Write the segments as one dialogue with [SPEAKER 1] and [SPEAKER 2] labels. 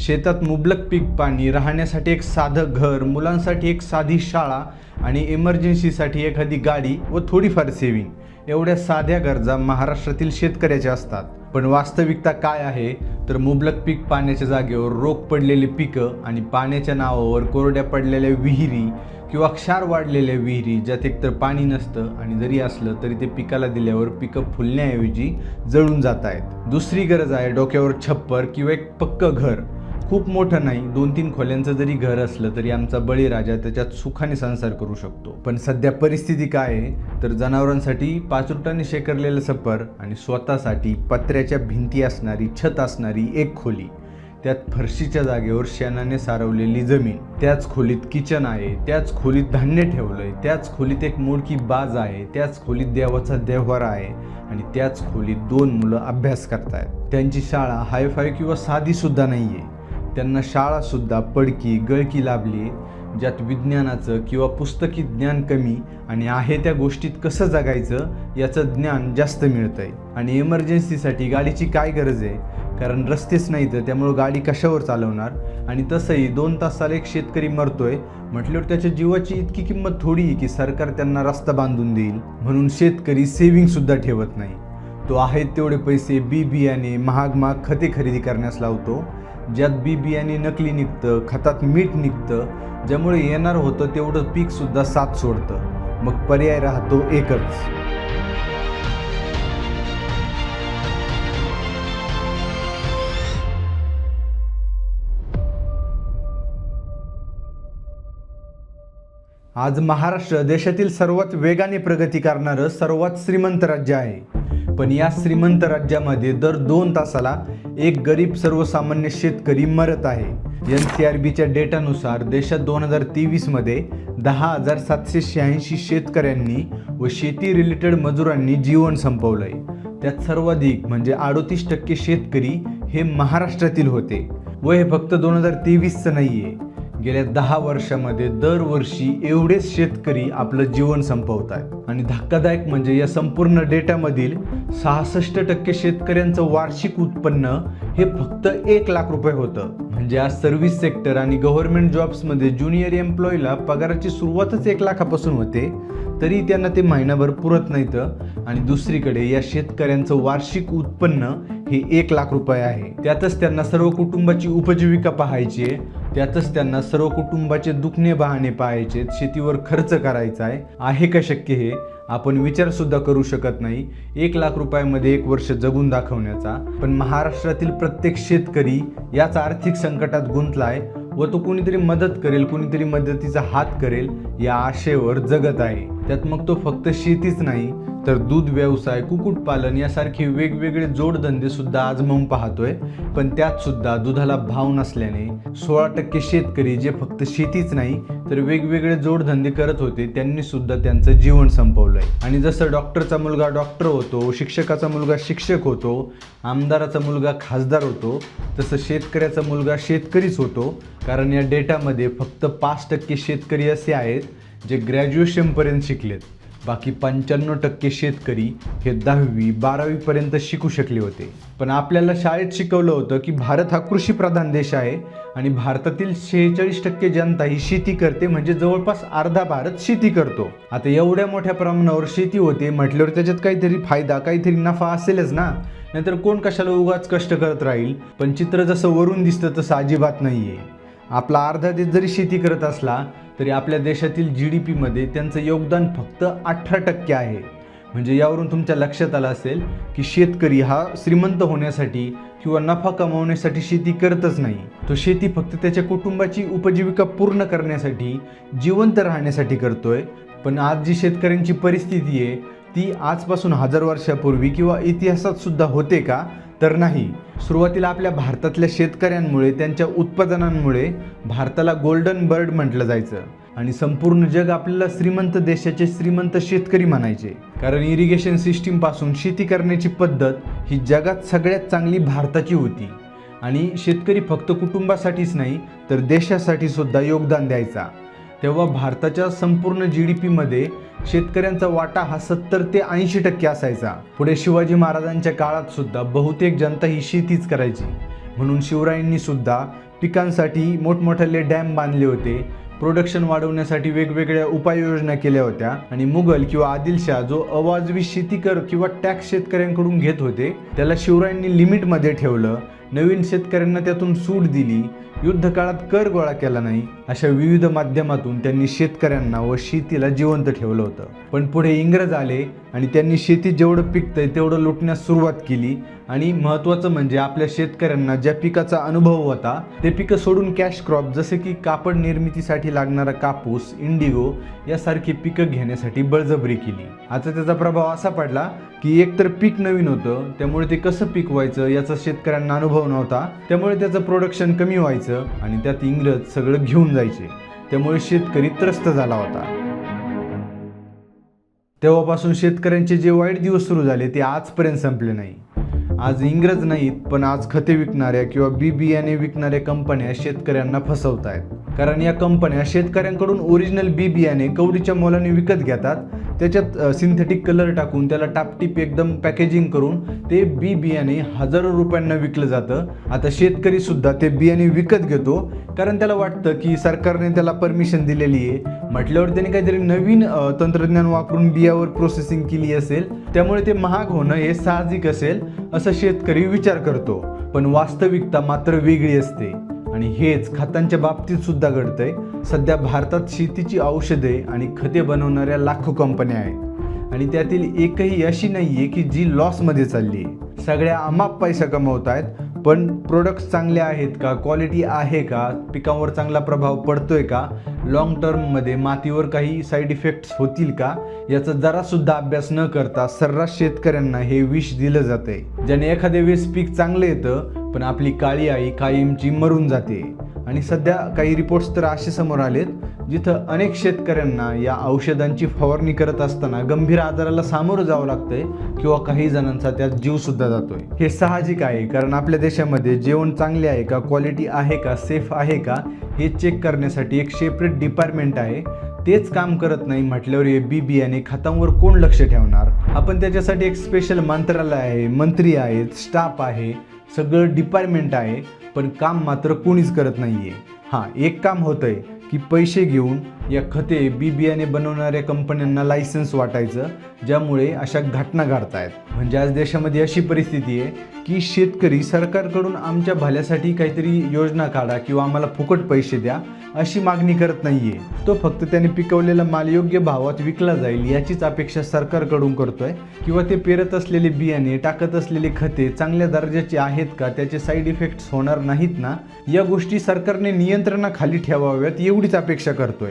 [SPEAKER 1] शेतात मुबलक पीक पाणी, राहण्यासाठी एक साधं घर, मुलांसाठी एक साधी शाळा आणि इमर्जन्सीसाठी एखादी गाडी व थोडीफार सेविंग, एवढ्या साध्या गरजा महाराष्ट्रातील शेतकऱ्याच्या असतात. पण वास्तविकता काय आहे तर मुबलक पीक पाण्याच्या जागेवर रोग पडलेली पिकं आणि पाण्याच्या नावावर कोरड्या पडलेल्या विहिरी किंवा क्षार वाढलेल्या विहिरी, ज्यात एकतर पाणी नसतं आणि जरी असलं तरी ते पिकाला दिल्यावर पिकं फुलण्याऐवजी जळून जात आहेत. दुसरी गरज आहे डोक्यावर छप्पर किंवा एक पक्कं घर. खूप मोठं नाही, 2-3 खोल्यांचं जरी घर असलं तरी आमचा बळीराजा त्याच्यात सुखाने संसार करू शकतो. पण सध्या परिस्थिती काय आहे तर जनावरांसाठी 5 रुटाने शेकरलेलं छप्पर आणि स्वतःसाठी पत्र्याच्या भिंती असणारी, छत असणारी एक खोली, त्यात फरशीच्या जागेवर शेणाने सारवलेली जमीन, त्याच खोलीत किचन आहे, त्याच खोलीत धान्य ठेवलंय, त्याच खोलीत एक मोडकी बाज आहे, त्याच खोलीत देवाचा देव्हारा आहे आणि त्याच खोलीत 2 मुलं अभ्यास करतायत. त्यांची शाळा हायफाय किंवा साधी सुद्धा नाहीये. त्यांना शाळा सुद्धा पडकी गळकी लाभली, ज्यात विज्ञानाचं किंवा पुस्तकी ज्ञान कमी आणि आहे त्या गोष्टीत कसं जगायचं याचं ज्ञान जास्त मिळतंय. आणि इमर्जन्सीसाठी गाडीची काय गरज आहे, कारण रस्तेच नाहीत, त्यामुळं गाडी कशावर चालवणार. आणि तसंही 2 तासाला एक शेतकरी मरतोय म्हटल्यावर त्याच्या जीवाची इतकी किंमत थोडी की सरकार त्यांना रस्ता बांधून देईल. म्हणून शेतकरी सेव्हिंग सुद्धा ठेवत नाही. तो आहेत तेवढे पैसे बी बियाणे, महाग खते खरेदी करण्यास लावतो, ज्यात बी बियाणे नकली निघतं, खतात मीठ निघतं, ज्यामुळे येणार होतं तेवढं पीक सुद्धा साथ सोडतं. मग पर्याय राहतो एकच. आज महाराष्ट्र देशातील सर्वात वेगाने प्रगती करणारं सर्वात श्रीमंत राज्य आहे. पण या श्रीमंत राज्यामध्ये दर 2 तासाला एक गरीब सर्वसामान्य शेतकरी मरत आहे. NCRBच्या डेटानुसार देशात 2023 मध्ये 10,786 शेतकऱ्यांनी व शेती रिलेटेड मजुरांनी जीवन संपवलंय. त्यात सर्वाधिक म्हणजे 38% शेतकरी हे महाराष्ट्रातील होते. व हे फक्त 2023चं नाहीये, गेल्या 10 वर्षामध्ये दरवर्षी एवढेच शेतकरी आपलं जीवन संपवत आहेत. आणि धक्कादायक म्हणजे या संपूर्ण डेटामधील 66% शेतकऱ्यांचं वार्षिक उत्पन्न हे फक्त 1 लाख रुपये होतं. म्हणजे आज सर्व्हिस सेक्टर आणि गव्हर्नमेंट जॉब्समध्ये ज्युनियर एम्प्लॉईला पगाराची सुरुवातच 1 लाखापासून होते, तरी त्यांना ते महिनाभर पुरत नाहीतं. आणि दुसरीकडे या शेतकऱ्यांचं वार्षिक उत्पन्न हे 1 लाख रुपये आहे. त्यातच त्यांना सर्व कुटुंबाची उपजीविका पाहायची आहे, त्यातच त्यांना सर्व कुटुंबाचे दुखणे बहाणे पाहायचे, शेतीवर खर्च करायचा आहे का शक्य हे आपण विचार सुद्धा करू शकत नाही 1 लाख रुपयामध्ये 1 वर्ष जगून दाखवण्याचा. पण महाराष्ट्रातील प्रत्येक शेतकरी याच आर्थिक संकटात गुंतलाय व तो कोणीतरी मदत करेल, कोणीतरी मदतीचा हात करेल या आशेवर जगत आहे. त्यात मग तो फक्त शेतीच नाही तर दूध व्यवसाय, कुक्कुटपालन यासारखे वेगवेगळे जोडधंदे सुद्धा आजमावून पाहतोय. पण त्यात सुद्धा दुधाला भाव नसल्याने 16% शेतकरी जे फक्त शेतीच नाही तर वेगवेगळे जोडधंदे करत होते त्यांनी सुद्धा त्यांचं जीवन संपवलंय. आणि जसं डॉक्टरचा मुलगा डॉक्टर होतो, शिक्षकाचा मुलगा शिक्षक होतो, आमदाराचा मुलगा खासदार होतो, तसं शेतकऱ्याचा मुलगा शेतकरीच होतो. कारण या डेटामध्ये फक्त 5% शेतकरी असे आहेत जे ग्रॅज्युएशनपर्यंत शिकलेत. बाकी 95% शेतकरी हे 10वी 12वी पर्यंत शिकू शकले होते. पण आपल्याला शाळेत शिकवलं होतं की भारत हा कृषीप्रधान देश आहे आणि भारतातील 46% जनता ही शेती करते, म्हणजे जवळपास अर्धा भारत शेती करतो. आता एवढ्या मोठ्या प्रमाणावर शेती होते म्हटल्यावर त्याच्यात काहीतरी फायदा, काहीतरी नफा असेलच ना, नाहीतर कोण कशाला उगाच कष्ट करत राहील. पण चित्र जसं वरून दिसतं तसं अजिबात नाहीये. आपला अर्धा देश जरी शेती करत असला तरी आपल्या देशातील GDP मध्ये त्यांचं योगदान फक्त 18% आहे. म्हणजे यावरून तुमच्या लक्षात आलं असेल की शेतकरी हा श्रीमंत होण्यासाठी किंवा नफा कमावण्यासाठी शेती करतच नाही, तो शेती फक्त त्याच्या कुटुंबाची उपजीविका पूर्ण करण्यासाठी, जिवंत राहण्यासाठी करतोय. पण आज जी शेतकऱ्यांची परिस्थिती आहे ती आजपासून 1000 वर्षापूर्वी किंवा इतिहासात सुद्धा होते का तर नाही. सुरुवातीला आपल्या भारतातल्या शेतकऱ्यांमुळे, त्यांच्या उत्पादनांमुळे भारताला गोल्डन बर्ड म्हटलं जायचं आणि संपूर्ण जग आपल्याला श्रीमंत देशाचे श्रीमंत शेतकरी म्हणायचे. कारण इरिगेशन सिस्टीम पासून शेती करण्याची पद्धत ही जगात सगळ्यात चांगली भारताची होती. आणि शेतकरी फक्त कुटुंबासाठीच नाही तर देशासाठी सुद्धा योगदान द्यायचा. तेव्हा भारताच्या संपूर्ण GDP मध्ये शेतकऱ्यांचा वाटा हा 70 ते 80% असायचा. पुढे शिवाजी महाराजांच्या काळात सुद्धा बहुतेक जनता ही शेतीच करायची. म्हणून शिवरायांनी सुद्धा पिकांसाठी मोठमोठाले डॅम बांधले होते, प्रोडक्शन वाढवण्यासाठी वेगवेगळ्या उपाययोजना केल्या होत्या आणि मुघल किंवा आदिलशाह जो अवाजवी शेतीकर किंवा टॅक्स शेतकऱ्यांकडून घेत होते त्याला शिवरायांनी लिमिटमध्ये ठेवलं. नवीन शेतकऱ्यांना त्यातून सूट दिली. युद्ध काळात कर गोळा केला नाही. अशा विविध माध्यमातून त्यांनी शेतकऱ्यांना व शेतीला जिवंत ठेवलं होतं. पण पुढे इंग्रज आले आणि त्यांनी शेतीत जेवढं पिकतंय तेवढं लुटण्यास सुरुवात केली आणि महत्त्वाचं म्हणजे आपल्या शेतकऱ्यांना ज्या पिकाचा अनुभव होता ते पिकं सोडून कॅश क्रॉप जसे की कापड निर्मितीसाठी लागणारा कापूस, इंडिगो यासारखी पिकं घेण्यासाठी बळजबरी केली. आता त्याचा प्रभाव असा पडला की एकतर पीक नवीन होतं, त्यामुळे ते कसं पिकवायचं याचा शेतकऱ्यांना अनुभव नव्हता, त्यामुळे त्याचं प्रोडक्शन कमी व्हायचं आणि त्यात इंग्रज सगळं घेऊन जायचे. त्यामुळे शेतकरी त्रस्त झाला होता. तेव्हापासून शेतकऱ्यांचे जे वाईट दिवस सुरू झाले ते आजपर्यंत संपले नाही. आज इंग्रज नाहीत, पण आज खते विकणाऱ्या किंवा बियाणे विकणाऱ्या कंपन्या शेतकऱ्यांना फसवत आहेत. कारण या कंपन्या शेतकऱ्यांकडून ओरिजिनल बियाणे कवडीच्या मोलाने विकत घेतात, त्याच्यात सिंथेटिक कलर टाकून त्याला टापटीप एकदम पॅकेजिंग करून ते बियाणे हजारो रुपयांना विकलं जातं. आता शेतकरी सुद्धा ते बियाणे विकत घेतो कारण त्याला वाटतं की सरकारने त्याला परमिशन दिलेली आहे म्हटल्यावर त्याने काहीतरी नवीन तंत्रज्ञान वापरून बियावर प्रोसेसिंग केली असेल, त्यामुळे ते महाग होणं हे साहजिक असेल असं शेतकरी विचार करतो. पण वास्तविकता मात्र वेगळी असते आणि हेच खतांच्या बाबतीत सुद्धा घडतंय. सध्या भारतात शेतीची औषधे आणि खते बनवणाऱ्या लाखो कंपन्या आहेत आणि त्यातील एकही अशी नाही आहे की जी लॉसमध्ये चालली आहे. सगळ्या अमाप पैसा कमवत आहेत, पण प्रोडक्ट्स चांगले आहेत का, क्वालिटी आहे का, पिकांवर चांगला प्रभाव पडतोय का, लॉंग टर्ममध्ये मातीवर काही साईड इफेक्ट्स होतील का याचा जरासुद्धा अभ्यास न करता सर्रास शेतकऱ्यांना हे विष दिलं जातंय, ज्याने एखाद्या वेळेस पीक चांगलं येतं पण आपली काळी आई कायमची मरून जाते. आणि सध्या काही रिपोर्ट्स तर असे समोर आलेत जिथं अनेक शेतकऱ्यांना या औषधांची फवारणी करत असताना गंभीर आजाराला सामोरं जावं लागतंय किंवा काही जणांचा त्यात जीव सुद्धा जातोय. हे साहजिक आहे, कारण आपल्या देशामध्ये जेवण चांगले आहे का, क्वालिटी आहे का, सेफ आहे का हे चेक करण्यासाठी एक सेपरेट डिपार्टमेंट आहे. तेच काम करत नाही म्हटल्यावर हे बियाणे खतांवर कोण लक्ष ठेवणार. आपण त्याच्यासाठी एक स्पेशल मंत्रालय आहे, मंत्री आहेत, स्टाफ आहे, सगळं डिपार्टमेंट आहे, पण काम मात्र कोणीच करत नाहीये. हां, एक काम होतंय की पैसे घेऊन या खते बियाणे बनवणाऱ्या कंपन्यांना लायसन्स वाटायचं, ज्यामुळे अशा घटना घडत आहेत. म्हणजे आज देशामध्ये अशी परिस्थिती आहे की शेतकरी सरकारकडून आमच्या भल्यासाठी काहीतरी योजना काढा किंवा आम्हाला फुकट पैसे द्या अशी मागणी करत नाहीये. तो फक्त त्याने पिकवलेला माल योग्य भावात विकला जाईल याचीच अपेक्षा सरकारकडून करतोय, किंवा ते पेरत असलेले बियाणे, टाकत असलेले खते चांगल्या दर्जाचे आहेत का, त्याचे साईड इफेक्ट्स होणार नाहीत ना, या गोष्टी सरकारने नियंत्रणाखाली ठेवाव्यात एवढीच अपेक्षा करतोय.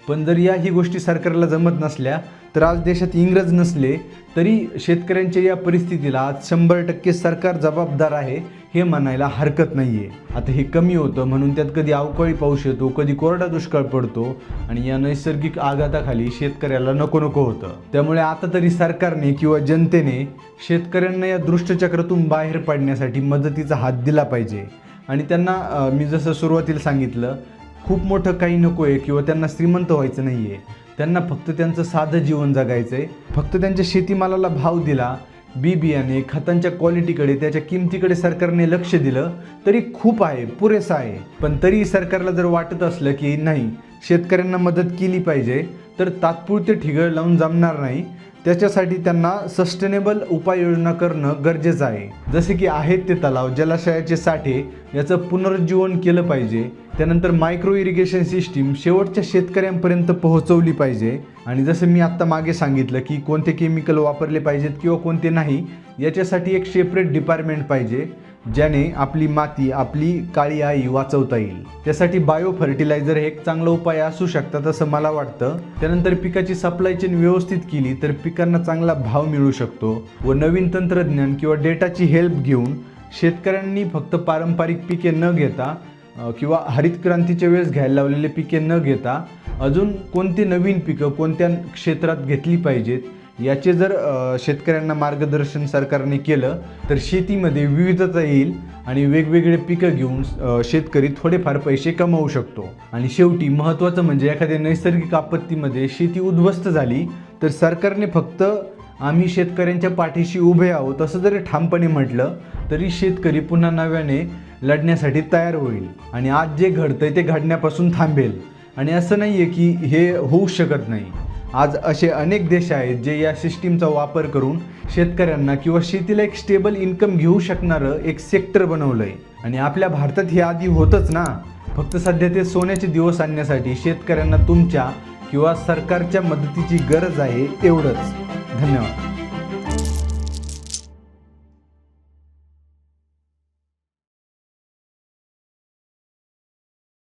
[SPEAKER 1] पण जर ही गोष्टी सरकारला जमत नसल्या तर आज देशात इंग्रज नसले तरी शेतकऱ्यांच्या या परिस्थितीला आज 100% सरकार जबाबदार आहे हे म्हणायला हरकत नाही आहे. आता हे कमी होतं म्हणून त्यात कधी अवकाळी पाऊस येतो, कधी कोरडा दुष्काळ पडतो आणि या नैसर्गिक आघाताखाली शेतकऱ्याला नको नको होतं. त्यामुळे आता तरी सरकारने किंवा जनतेने शेतकऱ्यांना या दुष्टचक्रातून बाहेर पडण्यासाठी मदतीचा हात दिला पाहिजे. आणि त्यांना मी जसं सुरुवातीला सांगितलं, खूप मोठं काही नको आहे किंवा त्यांना श्रीमंत व्हायचं नाही आहे. त्यांना फक्त त्यांचं साधं जीवन जगायचं आहे. फक्त त्यांच्या शेतीमालाला भाव दिला, बियाणे, खतांच्या क्वालिटीकडे, त्याच्या किमतीकडे सरकारने लक्ष दिलं तरी खूप आहे, पुरेसं आहे. पण तरी सरकारला जर वाटत असलं की नाही शेतकऱ्यांना मदत केली पाहिजे तर तात्पुरते ठिगळ लावून जमणार नाही. त्याच्यासाठी त्यांना सस्टेनेबल उपाययोजना करणं गरजेचं आहे. जसे की आहेत ते तलाव, जलाशयाचे साठे याचं पुनरुज्जीवन केलं पाहिजे. त्यानंतर मायक्रो इरिगेशन सिस्टीम शेवटच्या शेतकऱ्यांपर्यंत पोहोचवली पाहिजे. आणि जसं मी आत्ता मागे सांगितलं की कोणते केमिकल वापरले पाहिजेत किंवा कोणते नाही याच्यासाठी एक सेपरेट डिपार्टमेंट पाहिजे, ज्याने आपली माती, आपली काळी आई वाचवता येईल. त्यासाठी बायो फर्टिलायझर हे एक चांगला उपाय असू शकतात असं मला वाटतं. त्यानंतर पिकाची सप्लाय चेन व्यवस्थित केली तर पिकांना चांगला भाव मिळू शकतो व नवीन तंत्रज्ञान किंवा डेटाची हेल्प घेऊन शेतकऱ्यांनी फक्त पारंपरिक पिके न घेता किंवा हरित क्रांतीच्या वेळेस घ्यायला लावलेले पिके न घेता अजून कोणती नवीन पिकं कोणत्या क्षेत्रात घेतली पाहिजेत याचे जर शेतकऱ्यांना मार्गदर्शन सरकारने केलं तर शेतीमध्ये विविधता येईल आणि वेगवेगळे पिकं घेऊन शेतकरी थोडेफार पैसे कमवू शकतो. आणि शेवटी महत्त्वाचं म्हणजे एखाद्या नैसर्गिक आपत्तीमध्ये शेती उद्ध्वस्त झाली तर सरकारने फक्त आम्ही शेतकऱ्यांच्या पाठीशी उभे आहोत असं जरी ठामपणे म्हटलं तरी शेतकरी पुन्हा नव्याने लढण्यासाठी तयार होईल आणि आज जे घडतंय ते घडण्यापासून थांबेल. आणि असं नाही आहे की हे होऊ शकत नाही. आज असे अनेक देश आहेत जे या सिस्टीमचा वापर करून शेतकऱ्यांना किंवा शेतीला एक स्टेबल इन्कम घेऊ शकणारं एक सेक्टर बनवलं आहे. आणि आपल्या भारतात हे आधी होतंच ना. फक्त सध्या ते सोन्याचे दिवस आणण्यासाठी शेतकऱ्यांना तुमच्या किंवा सरकारच्या मदतीची गरज आहे, एवढंच. धन्यवाद.